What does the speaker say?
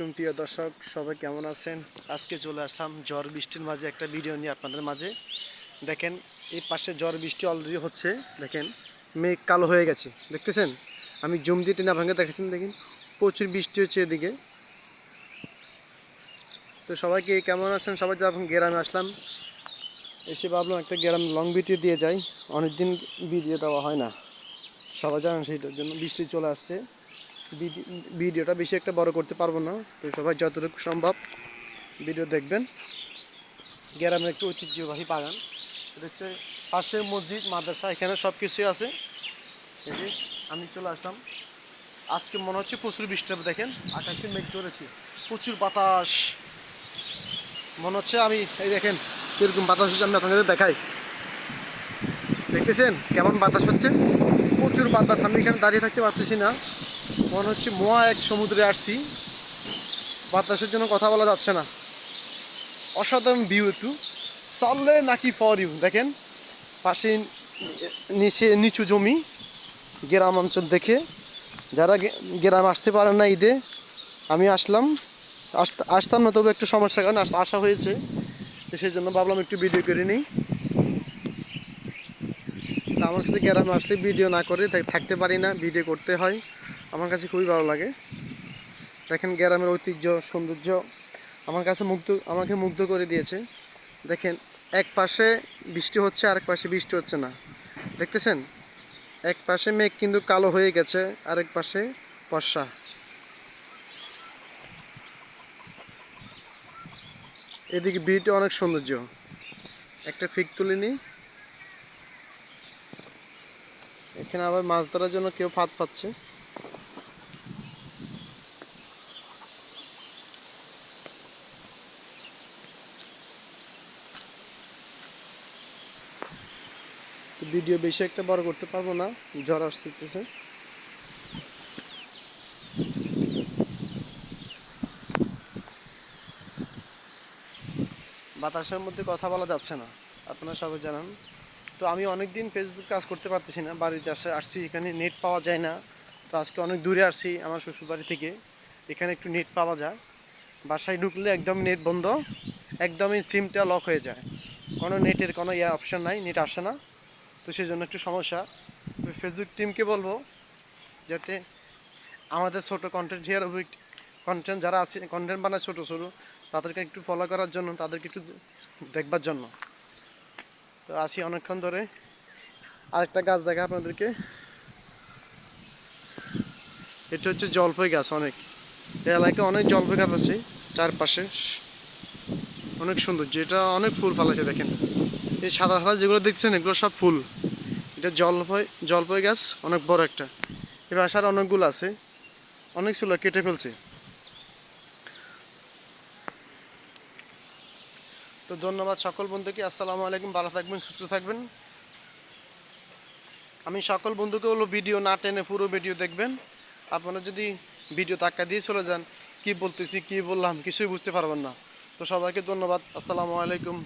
আলাইকুম প্রিয় দর্শক, সবাই কেমন আছেন? আজকে চলে আসলাম ঝড় বৃষ্টির মাঝে একটা ভিডিও নিয়ে আপনাদের মাঝে। দেখেন, এই পাশে ঝড় বৃষ্টি অলরেডি হচ্ছে। দেখেন, মেঘ কালো হয়ে গেছে, দেখতেছেন? আমি জুম দিয়ে টেনে ভাঙে দেখাচ্ছেন, দেখেন প্রচুর বৃষ্টি হচ্ছে এদিকে। তো সবাইকে কেমন আছেন? সবাই তো এখন গ্রামে আসলাম, এসে ভাবলাম একটা গ্রাম লং ভিডিও দিয়ে যাই। অনেকদিন ভিডিও দেওয়া হয় না, সবাই জানেন, সেইটার জন্য বৃষ্টি চলে আসছে। ভিডিওটা বেশি একটা বড় করতে পারবো না, তো সবাই যতটুকু সম্ভব ভিডিও দেখবেন। গ্রামের একটু ঐতিহ্যবাহী বাগান, এটা হচ্ছে পাশে মসজিদ, মাদ্রাসা, এখানে সব কিছুই আছে। এই যে আমি চলে আসলাম, আজকে মনে হচ্ছে প্রচুর বৃষ্টি হবে। দেখেন আকাশে মেঘ ধরেছি, প্রচুর বাতাস মনে হচ্ছে। আমি এই দেখেন কিরকম বাতাস হচ্ছে, আমি আপনাদের দেখাই। দেখতেছেন কেমন বাতাস হচ্ছে? প্রচুর বাতাস, আমি এখানে দাঁড়িয়ে থাকতে পারতেছি না, মনে হচ্ছে মোয়া এক সমুদ্রে আসছি। বাতাসের জন্য কথা বলা যাচ্ছে না। অসাধারণ ভিউ, একটু চাললে নাকি ফর ইউ। দেখেন পাশে নিচে নিচু জমি, গ্রাম অঞ্চল দেখে যারা গ্রামে আসতে পারেন না ঈদে, আমি আসতাম না, তবে একটু সমস্যার কারণে আসা হয়েছে, সেই জন্য ভাবলাম একটু ভিডিও করে নিই। তা আমার কাছে গ্রামে আসলে ভিডিও না করে থাকতে পারি না, ভিডিও করতে হয়। আমার কাছে খুবই ভালো লাগে। দেখেন গ্রামের ঐতিহ্য, সৌন্দর্য আমার কাছে আমাকে মুগ্ধ করে দিয়েছে। দেখেন এক পাশে বৃষ্টি হচ্ছে, আরেক পাশে বৃষ্টি হচ্ছে না, দেখতেছেন? এক পাশে মেঘ কিন্তু কালো হয়ে গেছে, আরেক পাশে বর্ষা। এদিকে ভিউটা অনেক সৌন্দর্য। একটা পিক তুলে নিই। এখানে আবার মাছ ধরার জন্য কেউ ফাঁদ পাচ্ছে। ভিডিও বেশি একটা বড় করতে পারবো না, ঝড় আসতেছে। বাতাসের মধ্যে কথা বলা যাচ্ছে না, আপনারা সবাই জানান। তো আমি অনেকদিন ফেসবুক কাজ করতে পারতেছি না, বাড়িতে আসছি, এখানে নেট পাওয়া যায় না। তো আজকে অনেক দূরে আসছি আমার শ্বশুরবাড়ি থেকে, এখানে একটু নেট পাওয়া যায়। বাসায় ঢুকলে একদম নেট বন্ধ, একদমই সিমটা লক হয়ে যায়, কোনো নেটের কোনো অপশান নাই, নেট আসে না। তো সেই জন্য একটু সমস্যা। তো ফেসবুক টিমকে বলবো যাতে আমাদের ছোটো কন্টেন্ট কন্টেন্ট যারা আছে, কন্টেন্ট বানায় ছোটো ছোটো, তাদেরকে একটু ফলো করার জন্য, তাদেরকে একটু দেখবার জন্য। তো আসি অনেকক্ষণ ধরে। আরেকটা গাছ দেখা আপনাদেরকে, এটা হচ্ছে জলপাই গাছ। এই এলাকায় অনেক জলপাই গাছ আছে চারপাশে, অনেক সুন্দর, যেটা অনেক ফুল ফলাছে। দেখেন এই সাদা সাদা যেগুলো দেখছেন, এগুলো সব ফুল। এটা জলপাই গাছ, অনেক বড় একটা। এ বাসার অনেকগুলো আছে, অনেক ছিল, কেটে ফেলছে। তো ধন্যবাদ সকল বন্ধুকে, আসসালামু আলাইকুম, ভালো থাকবেন, সুস্থ থাকবেন। আমি সকল বন্ধুকে বলবো ভিডিও না টেনে পুরো ভিডিও দেখবেন। আপনারা যদি ভিডিও ধাক্কা দিয়ে চলে যান, কি বলতেছি কি বললাম কিছুই বুঝতে পারবেন না। তো সবাইকে ধন্যবাদ, আসসালামু আলাইকুম।